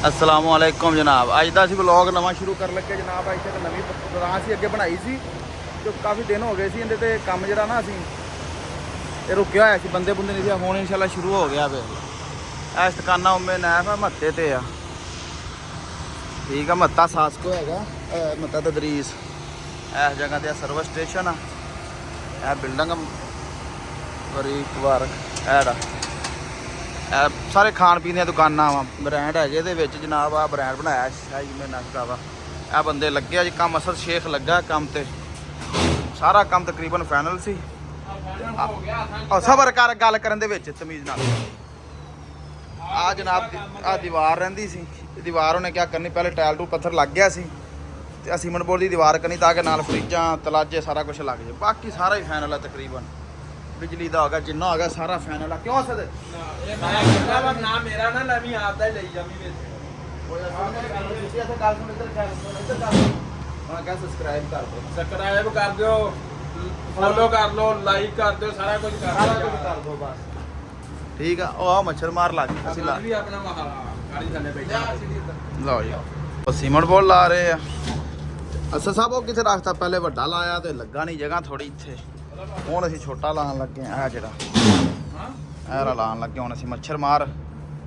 अस्सलामुअलैकुम जनाब। अज का असं व्लॉग नवा शुरू कर लगे जनाब। अज तक नवी ब्रांच ही अगे बनाई सी जो काफ़ी दिन हो गए सी इहदे ते काम जिहड़ा ना असीं ये रुकिया होया सी, बंदे बुंदे नहीं थे। हुण इंशाल्लाह शुरू हो गया। वे इस दुकाना उम्मे नैफ है महत्ते ते आ, ठीक है। महत्ता सासको हैगा, महत्ता तदरीस इस जगह ते सर्विस स्टेशन आ। यह बिल्डिंग बड़ी मुबारक है। सारे खाण पीन दी दुकानां वा, ब्रांड है ये जनाब। आ ब्रांड बनाया शाही में नाश्ता वा। यह बंदे लगे अज काम। असद शेख लगा काम ते, सारा काम तकरीबन फाइनल सी। सबर कर गल करन दे विच तमीज नाल। आ जनाब आ दीवार रहिंदी सी, दीवार उन्हें क्या करनी, पहले टाइल टू पत्थर लग गया सी ते सीमेंट बोर्ड की दीवार करनी ताकि नाल फ्रिजां तलाजे सारा कुछ लग जाए। बाकी सारा ही फाइनल है तकरीबन। बिजली का होगा जिन्ना होगा सारा फाइनल है। क्यों सद ना मेरा ना लवी आपदा ही लई जामी विच सब्सक्राइब कर दो, सब्सक्राइब कर दो, फॉलो कर लो, लाइक कर दो, सारा कुछ कर दो बस, ठीक है। ओ मच्छर मार लग असली ला भी अपना गाड़ी थल्ले बैठा लो जी। सीमेंट बोर्ड ला रहे हैं। असद साहब वो किथे रखता, पहले वड्डा लाया तो लगा नहीं जगह थोड़ी इत्थे। हुण असीं छोटा लान लगे आ, जिहड़ा ऐरा लान लगे। हुण असीं मच्छर मार,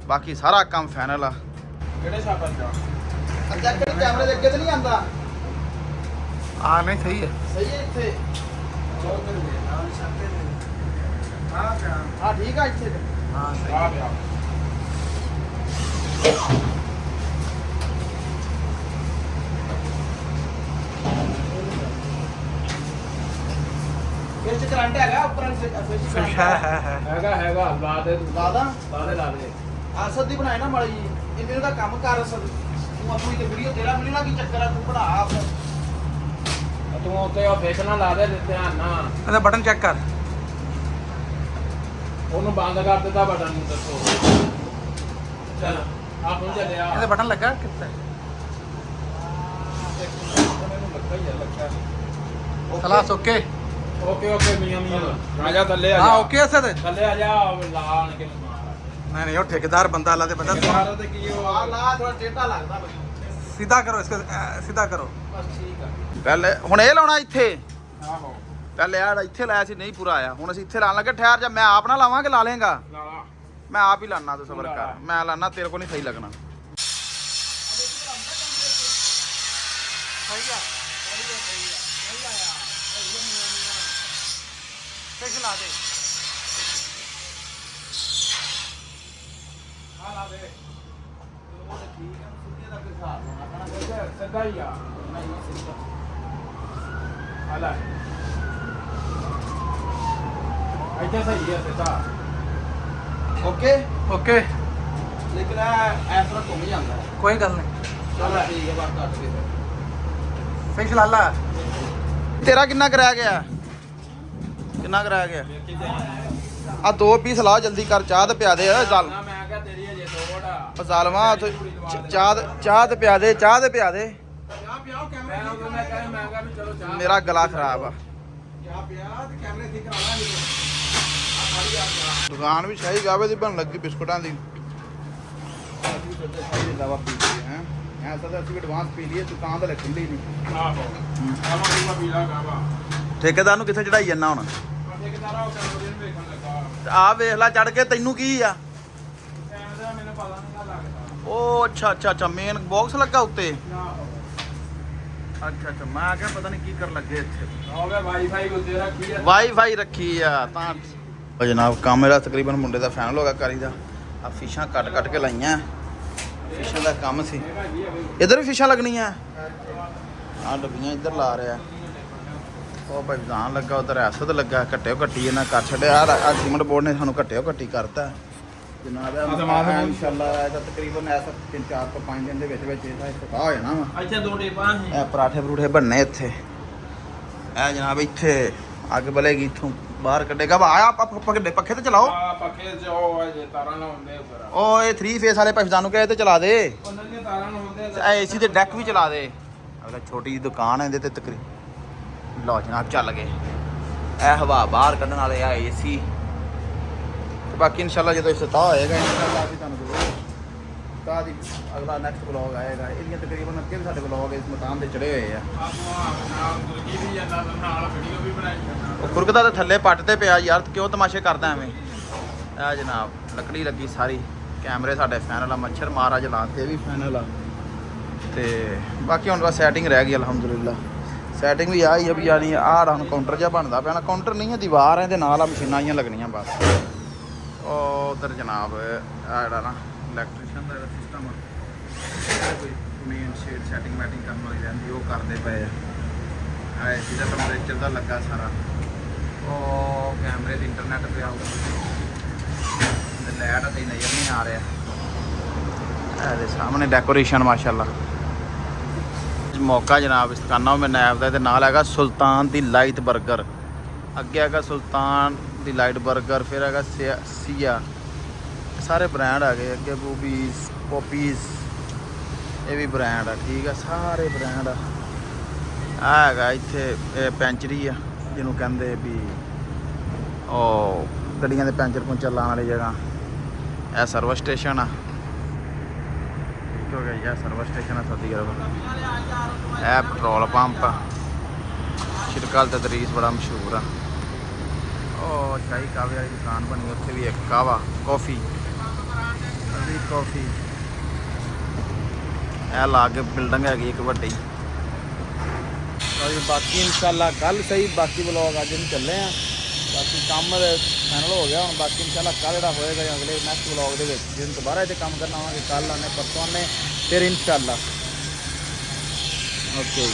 बाकी सारा काम फाइनल आ। किहड़े छापर दा अच्छा कैमरे दे अगे ते नहीं आंदा? आ नहीं सही है, सही है इत्थे। हाँ ठीक है इत्थे। हां सही आ गया। ਵਿੱਚ ਕਰੰਟ ਹੈਗਾ ਉੱਪਰ ਹੈਗਾ ਲਾ ਦੇ ਲਾਦਾ ਲਾ ਦੇ ਅਸਦ ਦੀ ਬਣਾਏ ਨਾ ਮਾੜੀ ਜੀ। ਇਹ ਮੇਰੇ ਦਾ ਕੰਮ ਕਰ ਅਸਦ। ਤੂੰ ਆਪਣੀ ਤੇ ਵੀਡੀਓ ਤੇਰਾ ਮਿਲਣਾ ਕੀ ਚੱਕਰ ਆ, ਤੂੰ ਬਣਾ ਆਪ। ਤੂੰ ਉੱਤੇ ਉਹ ਫੇਸ ਨਾ ਲਾ ਦੇ ਧਿਆਨ ਨਾਲ। ਇਹਦਾ ਬਟਨ ਚੈੱਕ ਕਰ। ਉਹਨੂੰ ਬੰਦ ਕਰ ਦਿੱਤਾ ਬਟਨ ਨੂੰ, ਦੱਸੋ ਚਲ ਆਪ ਨੂੰ ਚੱਲਿਆ। ਇਹਦਾ ਬਟਨ ਲੱਗਾ ਕਿੱਥੇ? ਮੈਨੂੰ ਲੱਗਾ ਹੀ ਲੱਗਾ। ਖਲਾਸ ਓਕੇ ਓਕੇ ਮੀਆਂ ਰਾਜਾ ਥੱਲੇ ਆ ਜਾ। ਹਾਂ ਓਕੇ ਅਸਦ ਥੱਲੇ ਆ ਜਾ, ਲਾਣ ਕੇ ਮਾਰ। ਨਹੀਂ ਉਹ ਠੇਕੇਦਾਰ ਬੰਦਾ ਅੱਲਾ ਦੇ ਬੰਦਾ। ਯਾਰ ਤੇ ਕੀ ਉਹ ਆ ਲਾ ਥੋੜਾ ਟੇਢਾ ਲੱਗਦਾ ਬਈ। सीधा करो इसको, सीधा करो। ਬਸ ਠੀਕ ਆ। ਪਹਿਲੇ ਹੁਣ ਇਹ ਲਾਉਣਾ ਇੱਥੇ। ਆਹੋ ਪਹਿਲੇ ਆ ਇੱਥੇ ਲਾਇਆ ਸੀ, ਨਹੀਂ ਪੂਰਾ ਆਇਆ। ਹੁਣ ਅਸੀਂ ਇੱਥੇ ਲਾਣ ਲੱਗੇ। ਠਹਿਰ ਜਾ, ਮੈਂ ਆਪ ਨਾ ਲਾਵਾਂ ਕਿ ਲਾ ਲੇਗਾ? ਲਾ ਮੈਂ ਆਪ ਹੀ ਲਾਣਾ, ਤੂੰ ਸਬਰ ਕਰ। ਮੈਂ ਲਾਣਾ, ਤੇਰੇ ਕੋਲ ਨਹੀਂ ਸਹੀ ਲੱਗਣਾ। सही है, फिर ला दे। ਆ ਲਾ ਦੇ। ਉਹ ਤਾਂ ਠੀਕ ਹੈ, ਸਿੱਧੇ ਦਾ ਕੋਈ ਹਿਸਾਬ ਹੋਣਾ ਸਿੱਧਾ ਹੀ ਆ। ਆ ਲੈ ਇੱਥੇ ਸਹੀ ਹੈ ਸਿੱਧਾ। ਓਕੇ ओके ਲੇਕਿਨ ਐਸ ਤਰ੍ਹਾਂ ਘੁੰਮ ਜਾਂਦਾ ਹੈ। कोई गल नहीं। ਚਲ ਠੀਕ ਹੈ, ਬਾਤ ਕੱਟ ਦੇ। फिश ला ला। ਤੇਰਾ ਕਿੰਨਾ ਕਰਾਇਆ ਗਿਆ? ਕਿੰਨਾ ਕਰਾਇਆ ਗਿਆ? ਆ 2 ਪੀਸ ਲਾ, ਜਲਦੀ ਕਰ। ਚਾਹ ਤੇ ਪਿਆ ਦੇ ਜ਼ਾਲ। ਨਾ ਮੈਂ ਕਿਹਾ ਤੇਰੀ ਅਜੇ ਥੋੜਾ ਜ਼ਾਲਮਾ ਚਾਹ ਤੇ ਪਿਆ ਦੇ, ਚਾਹ ਤੇ ਪਿਆ ਦੇ। ਚਾਹ ਪਿਆਓ ਕੈਮਰੇ ਮੈਂ ਕਿਹਾ ਵੀ ਚਲੋ ਚਾਹ। ਮੇਰਾ ਗਲਾ ਖਰਾਬ ਆ। ਚਾਹ ਪਿਆ ਤੇ ਕੈਮਰੇ ਠੀਕ ਕਰਾ ਲਾਂਗੇ। ਆ ਖਾਲੀ ਆ ਚਾਹ। ਦੁਕਾਨ ਵੀ ਸ਼ਾਹੀ ਗਾਵੇ ਦੀ ਬਣ ਲੱਗੀ ਬਿਸਕੁਟਾਂ ਦੀ। ਅਸੀਂ ਵੀ ਸੋਚਿਆ ਸ਼ਾਹੀ ਦੀ ਦਵਾ ਪੀ ਲਈਏ ਹੈ। ਐਸਾ ਤਾਂ ਅਸੀਂ ਐਡਵਾਂਸ ਪੀ ਲਈਏ, ਦੁਕਾਨ ਤਾਂ ਲੱਗੀ ਨਹੀਂ। ਆਹੋ ਆਵਾਂ ਪੀਲਾ ਗਾਵਾ। ਠੇਕੇਦਾਰ ਨੂੰ ਕਿੱਥੇ ਚੜਾਈ ਜਾਂਦਾ ਹੁਣ? ਠੇਕੇਦਾਰ ਉਹ ਕੈਮਰੇ ਨੂੰ ਵੇਖਣ ਲੱਗਾ। ਆ ਵੇਖ ਲੈ ਚੜ ਕੇ, ਤੈਨੂੰ ਕੀ ਆ? ਕੈਮਰਾ ਮੈਨੂੰ ਪਤਾ ਨਹੀਂ ਲੱਗਦਾ। ਉਹ ਅੱਛਾ ਮੇਨ ਬਾਕਸ ਲੱਗਾ ਉੱਤੇ। ਆਹੋ ਅੱਛਾ ਮੈਂ ਕਿਹਾ ਪਤਾ ਨਹੀਂ ਕੀ ਕਰ ਲੱਗੇ ਇੱਥੇ। ਹੋ ਗਿਆ ਵਾਈਫਾਈ ਉੱਤੇ ਰੱਖੀ ਆ। ਵਾਈਫਾਈ ਰੱਖੀ ਆ ਤਾਂ। ਉਹ ਜਨਾਬ ਕੰਮ ਮੇਰਾ ਤਕਰੀਬਨ ਮੁੰਡੇ ਦਾ ਫਾਈਨਲ ਹੋ ਗਿਆ ਕਰੀ ਦਾ। ਆ ਫਿਸ਼ਾਂ ਕੱਟ ਕੇ ਲਾਈਆਂ। ਫਿਸ਼ਾਂ ਦਾ ਕੰਮ ਸੀ। ਇੱਧਰ ਵੀ ਫਿਸ਼ਾਂ ਲੱਗਣੀਆਂ। ਆ ਡੱਬੀਆਂ ਇੱਧਰ ਲਾ ਰਿਹਾ। ਉਹ ਭਾਈ ਜਾਨ ਲੱਗਾ, ਉਧਰ ਐਸਦ ਲੱਗਾ। ਘੱਟਿਓ ਘੱਟੀ ਇਹਨਾਂ ਕਰ ਛੱਡਿਆ। ਆ ਸੀਮੈਂਟ ਬੋਰਡ ਨੇ ਸਾਨੂੰ ਘੱਟਿਓ ਘੱਟੀ ਕਰਤਾ ਜਨਾਬ। ਇਨਸ਼ਾਅੱਲਾ ਇਹਦਾ ਤਕਰੀਬਨ ਐਸਾ 3-4 ਤੋਂ 5 ਦਿਨ ਦੇ ਵਿੱਚ ਇਹਦਾ ਇਫਤਤਾਹ ਹੋ ਜਾਣਾ ਵਾ। ਇੱਥੇ 2 ਟੇਪਾਂ ਸੀ। ਇਹ ਪਰਾਠੇ ਪਰੂਠੇ ਬਣਨੇ ਇੱਥੇ। ਇਹ ਜਨਾਬ ਇੱਥੇ ਅੱਗ ਬਲੇਗੀ, ਇੱਥੋਂ ਬਾਹਰ ਕੱਢੇਗਾ। ਆ ਪੱਖੇ ਤੇ ਚਲਾਓ। ਆ ਪੱਖੇ ਚ ਉਹ ਜੇ ਤਾਰਾਂ ਲਾਉਂਦੇ ਉੱਪਰ। ਉਹ ਇਹ 3 ਫੇਸ ਵਾਲੇ ਪਾਕਿਸਤਾਨ ਨੂੰ ਕਹੇ ਤੇ ਚਲਾ ਦੇ। ਉਹਨਾਂ ਦੀਆਂ ਤਾਰਾਂ ਲਾਉਂਦੇ। ਇਹ ਏਸੀ ਦੇ ਡੈਕ ਵੀ ਚਲਾ ਦੇ। ਅਗਲਾ ਛੋਟੀ ਜਿਹੀ ਦੁਕਾਨ ਹੈ ਇਹਦੇ ਤੇ ਤਕਰੀਬਨ। ਲਓ ਜਨਾਬ ਚੱਲ ਗਏ। ਇਹ ਹਵਾ ਬਾਹਰ ਕੱਢਣ ਵਾਲੇ ਆ ਏਸੀ। ਬਾਕੀ ਇਨਸ਼ਾਅੱਲਾ ਜਦੋਂ ਇਫਤਤਾਹ ਹੋਏਗਾ ਇਨਸ਼ਾਅੱਲਾ ਅਸੀਂ ਤੁਹਾਨੂੰ ਜ਼ਰੂਰ ਬਾਅਦ ਹੀ ਅਗਲਾ ਨੈਕਸਟ ਵਲੌਗ ਆਏਗਾ। ਇਹਦੀਆਂ ਤਕਰੀਬਨ ਅੱਗੇ ਵੀ ਸਾਡੇ ਵਲੌਗ ਇਸ ਮਕਾਨ ਦੇ ਚੜੇ ਹੋਏ ਆ। ਉਹ ਖੁਰਕਦਾ ਤਾਂ ਥੱਲੇ ਪੱਟ ਤੇ ਪਿਆ ਯਾਰ, ਕਿਉਂ ਤਮਾਸ਼ੇ ਕਰਦਾ ਐਵੇਂ। ਇਹ ਜਨਾਬ ਲੱਕੜੀ ਲੱਗੀ ਸਾਰੀ, ਕੈਮਰੇ ਸਾਡੇ ਫੈਨਲ ਆ, ਮੱਛਰ ਮਾਰਾ ਜਲਾਤੇ ਵੀ ਫੈਨਲ ਆ। ਤੇ ਬਾਕੀ ਹੁਣ ਬਸ ਸੈਟਿੰਗ ਰਹਿ ਗਈ ਅਲਹਮਦੁਲਿਲਾ। ਸੈਟਿੰਗ ਵੀ ਆ ਹੀ ਆ ਵੀ ਯਾਨੀ ਆਹ ਹੁਣ ਕਾਊਂਟਰ ਜਿਹਾ ਬਣਦਾ ਪਿਆ ਨਾ, ਕਾਊਂਟਰ ਨਹੀਂ ਹੈ ਦੀਵਾਰ ਹੈ, ਇਹਦੇ ਨਾਲ ਆ ਮਸ਼ੀਨਾਂ ਆਈਆਂ ਲੱਗਣੀਆਂ ਬਸ। ਉਹ ਉਧਰ ਜਨਾਬ ਆ ਜਿਹੜਾ ਨਾ ਇਲੈਕਟ੍ਰੀਸ਼ੀਅਨ ਦਾ ਸਿਸਟਮ ਕੋਈ ਮੇਨ ਸ਼ੇਡ ਸੈਟਿੰਗ ਮੈਟਿੰਗ ਕਰਨ ਵਾਲੀ ਰਹਿੰਦੀ, ਉਹ ਕਰਦੇ ਪਏ ਆ। ਏਸੀ ਦਾ ਟੈਂਪਰੇਚਰ ਦਾ ਲੱਗਾ ਸਾਰਾ। ਉਹ ਕੈਮਰੇ ਦੀ ਇੰਟਰਨੈਟ ਪਿਆ ਹੋਊਗਾ, ਲਾਈਟ ਤੇ ਨਜ਼ਰ ਨਹੀਂ ਆ ਰਿਹਾ। ਇਹਦੇ ਸਾਹਮਣੇ ਡੈਕੋਰੇਸ਼ਨ ਮਾਸ਼ਾਅੱਲਾ। ਮੌਕਾ ਜਨਾਬ ਇਸ ਦੁਕਾਨਾਂ ਮੈਂ ਨੈਬ ਦਾ, ਇਹਦੇ ਨਾਲ ਹੈਗਾ ਸੁਲਤਾਨ ਦੀ ਲਾਈਟ 버ਗਰ, ਅੱਗੇ ਹੈਗਾ ਸੁਲਤਾਨ ਦੀ ਲਾਈਟ 버ਗਰ, ਫਿਰ ਹੈਗਾ ਸੀਆ, ਸਾਰੇ ਬ੍ਰਾਂਡ ਆ ਗਏ ਅੱਗੇ, ਬੂਬੀਜ਼, ਪੋਪੀਜ਼, ਇਹ ਵੀ ਬ੍ਰਾਂਡ ਆ। ਠੀਕ ਆ, ਸਾਰੇ ਬ੍ਰਾਂਡ ਆ। ਆ ਹੈਗਾ ਇੱਥੇ ਇਹ ਪੈਂਚਰੀ ਆ ਜਿਹਨੂੰ ਕਹਿੰਦੇ ਵੀ ਉਹ ਗੱਡੀਆਂ ਦੇ ਪੈਂਚਰ ਪੁੰਚਰ ਲਾਉਣ ਵਾਲੀ ਜਗ੍ਹਾ। ਇਹ ਸਰਵਿਸ ਸਟੇਸ਼ਨ ਆ, ਠੀਕ ਹੋ ਗਿਆ ਜੀ, ਇਹ ਸਰਵਿਸ ਸਟੇਸ਼ਨ ਆ ਸੌਦੀ ਅਰਬ। ਇਹ ਪੈਟਰੋਲ ਪੰਪ ਆ, ਸ਼ਿਰਕਲ ਤਦਰੀਸ ਬੜਾ ਮਸ਼ਹੂਰ ਆ। ਉਹ ਸ਼ਾਹੀ ਕਾਵੇ ਵਾਲੀ ਦੁਕਾਨ ਬਣੀ, ਉੱਥੇ ਵੀ ਇੱਕ ਕਾਵਾ ਕੌਫੀ, ਅਲੀ ਕੌਫੀ। ਇਹ ਲਾ ਕੇ ਬਿਲਡਿੰਗ ਹੈਗੀ ਇੱਕ ਵੱਡੀ। ਔਰ ਬਾਕੀ ਇਨਸ਼ਾਅੱਲਾ ਕੱਲ ਸਹੀ, ਬਾਕੀ ਵਲੌਗ ਅੱਜ ਨੂੰ ਚੱਲੇ ਆ। ਬਾਕੀ ਕੰਮ ਫਾਈਨਲ ਹੋ ਗਿਆ ਹੁਣ, ਬਾਕੀ ਇਨਸ਼ਾਅੱਲਾ ਕੱਲ ਜਿਹੜਾ ਹੋਏਗਾ ਜਾਂ ਅਗਲੇ ਨੈਕਸਟ ਵਲੌਗ ਦੇ ਵਿੱਚ ਜਿਸ ਦੁਬਾਰਾ ਇਹਦੇ ਕੰਮ ਕਰਨਾ ਆਵਾਂਗੇ, ਕੱਲ ਆਨੇ ਪਰਸੋਂ ਆਨੇ ਫਿਰ ਇਨਸ਼ਾਅੱਲਾ। ਓਕੇ।